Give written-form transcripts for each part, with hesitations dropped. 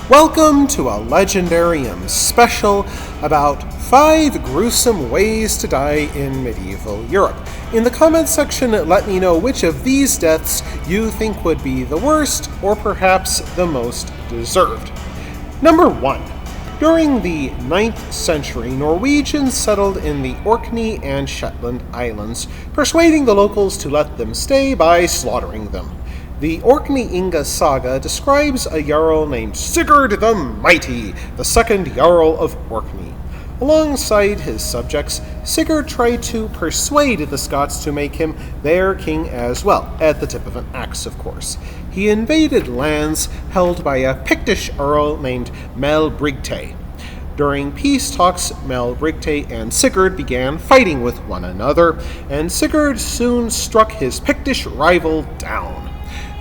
Welcome to a Legendarium special about 5 gruesome ways to die in medieval Europe. In the comments section, let me know which of these deaths you think would be the worst or perhaps the most deserved. Number 1. During the 9th century, Norwegians settled in the Orkney and Shetland Islands, persuading the locals to let them stay by slaughtering them. The Orkney-Inga saga describes a jarl named Sigard the Mighty, the second jarl of Orkney. Alongside his subjects, Sigurd tried to persuade the Scots to make him their king as well, at the tip of an axe, of course. He invaded lands held by a Pictish earl named Melbrigte. During peace talks, Melbrigte and Sigurd began fighting with one another, and Sigurd soon struck his Pictish rival down.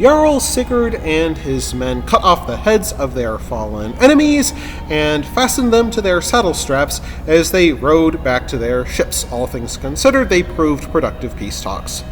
Jarl Sigurd and his men cut off the heads of their fallen enemies and fastened them to their saddle straps as they rowed back to their ships. All things considered, they proved productive peace talks.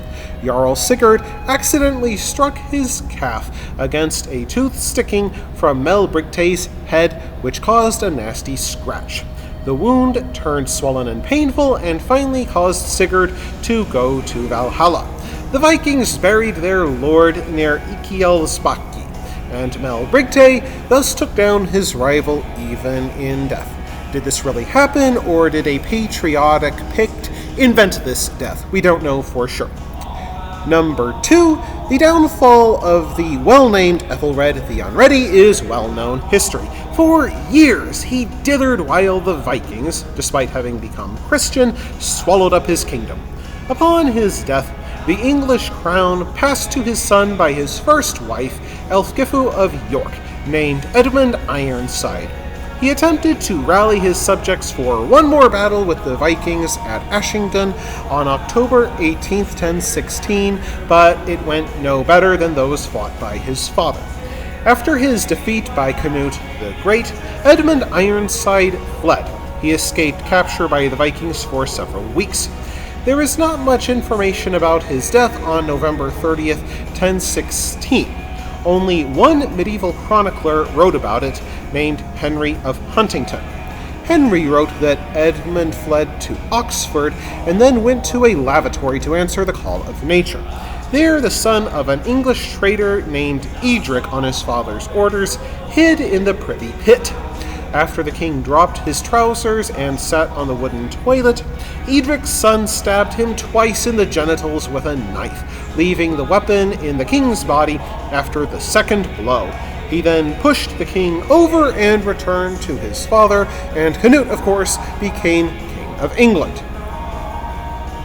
Jarl Sigurd accidentally struck his calf against a tooth sticking from Melbrigte's head, which caused a nasty scratch. The wound turned swollen and painful and finally caused Sigurd to go to Valhalla. The Vikings buried their lord near Ikjelsbaki, and Melbrigte thus took down his rival even in death. Did this really happen, or did a patriotic Pict invent this death? We don't know for sure. Number 2, the downfall of the well-named Ethelred the Unready is well-known history. For years, he dithered while the Vikings, despite having become Christian, swallowed up his kingdom. Upon his death, the English crown passed to his son by his first wife, Elfgifu of York, named Edmund Ironside. He attempted to rally his subjects for one more battle with the Vikings at Ashington on October 18, 1016, but it went no better than those fought by his father. After his defeat by Canute the Great, Edmund Ironside fled. He escaped capture by the Vikings for several weeks. There is not much information about his death on November 30th, 1016. Only one medieval chronicler wrote about it, named Henry of Huntington. Henry wrote that Edmund fled to Oxford and then went to a lavatory to answer the call of nature. There, the son of an English trader named Edric, on his father's orders, hid in the Privy Pit. After the king dropped his trousers and sat on the wooden toilet, Edric's son stabbed him twice in the genitals with a knife, leaving the weapon in the king's body after the second blow. He then pushed the king over and returned to his father, and Canute, of course, became King of England.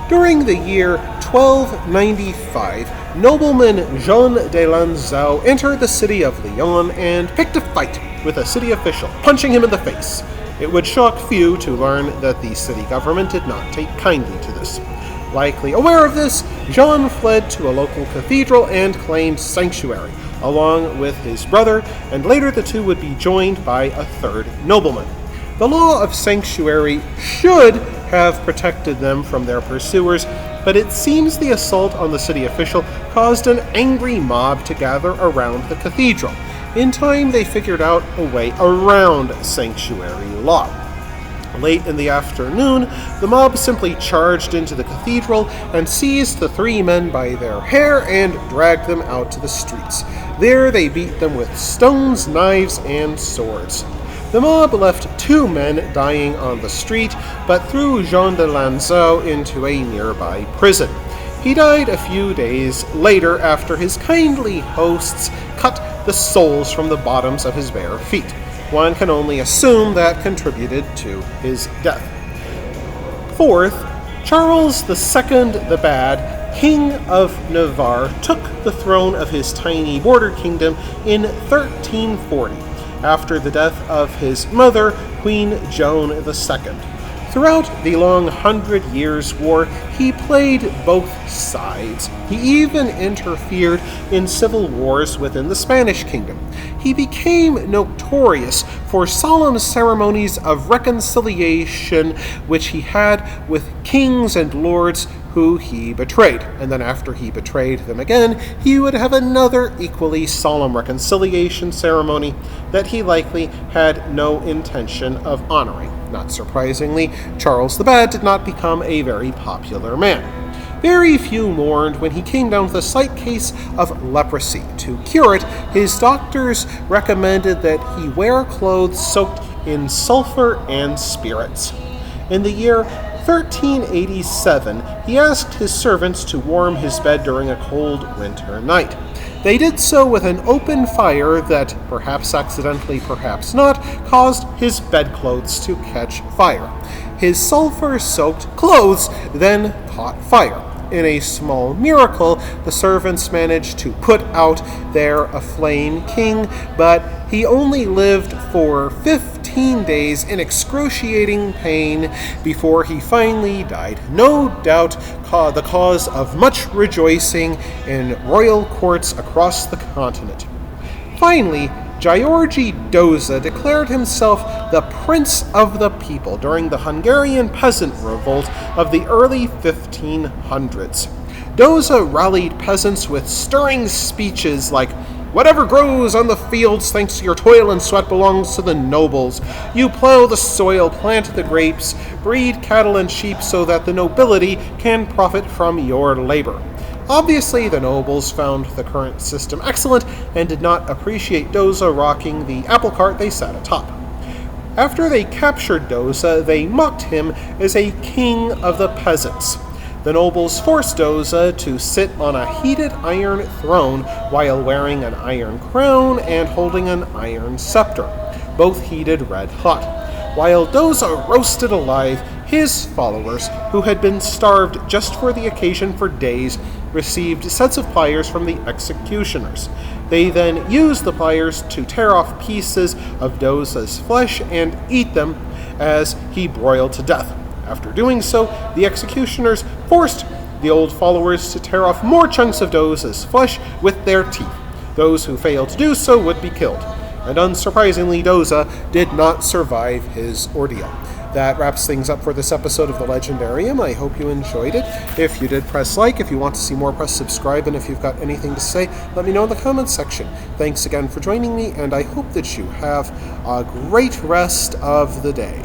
During the year 1295, nobleman Jean de Lanzo entered the city of Lyon and picked a fight with a city official, punching him in the face. It would shock few to learn that the city government did not take kindly to this. Likely aware of this, Jean fled to a local cathedral and claimed sanctuary, along with his brother, and later the two would be joined by a third nobleman. The law of sanctuary should have protected them from their pursuers, but it seems the assault on the city official caused an angry mob to gather around the cathedral. In time, they figured out a way around sanctuary law. Late in the afternoon, the mob simply charged into the cathedral and seized the 3 men by their hair and dragged them out to the streets. There, they beat them with stones, knives, and swords. The mob left 2 men dying on the street, but threw Jean de Lanzo into a nearby prison. He died a few days later after his kindly hosts cut the soles from the bottoms of his bare feet. One can only assume that contributed to his death. 4th, Charles II the Bad, King of Navarre, took the throne of his tiny border kingdom in 1340, after the death of his mother, Queen Joan II. Throughout the long 100 Years' War, he played both sides. He even interfered in civil wars within the Spanish kingdom. He became notorious for solemn ceremonies of reconciliation which he had with kings and lords who he betrayed. And then after he betrayed them again, he would have another equally solemn reconciliation ceremony that he likely had no intention of honoring. Not surprisingly, Charles the Bad did not become a very popular man. Very few mourned when he came down with a slight case of leprosy. To cure it, his doctors recommended that he wear clothes soaked in sulfur and spirits. In the year 1387, he asked his servants to warm his bed during a cold winter night. They did so with an open fire that, perhaps accidentally, perhaps not, caused his bedclothes to catch fire. His sulfur-soaked clothes then caught fire. In a small miracle, the servants managed to put out their aflame king, but he only lived for 15 days in excruciating pain before he finally died. No doubt the cause of much rejoicing in royal courts across the continent. Finally, Gorgis Doza declared himself the Prince of the People during the Hungarian peasant revolt of the early 1500s. Doza rallied peasants with stirring speeches like, "Whatever grows on the fields thanks to your toil and sweat belongs to the nobles. You plow the soil, plant the grapes, breed cattle and sheep so that the nobility can profit from your labor." Obviously, the nobles found the current system excellent and did not appreciate Doza rocking the apple cart they sat atop. After they captured Doza, they mocked him as a king of the peasants. The nobles forced Doza to sit on a heated iron throne while wearing an iron crown and holding an iron scepter, both heated red hot. While Doza roasted alive, his followers, who had been starved just for the occasion for days, received sets of pliers from the executioners. They then used the pliers to tear off pieces of Doza's flesh and eat them as he broiled to death. After doing so, the executioners forced the old followers to tear off more chunks of Doza's flesh with their teeth. Those who failed to do so would be killed. And unsurprisingly, Doza did not survive his ordeal. That wraps things up for this episode of The Legendarium. I hope you enjoyed it. If you did, press like. If you want to see more, press subscribe. And if you've got anything to say, let me know in the comments section. Thanks again for joining me, and I hope that you have a great rest of the day.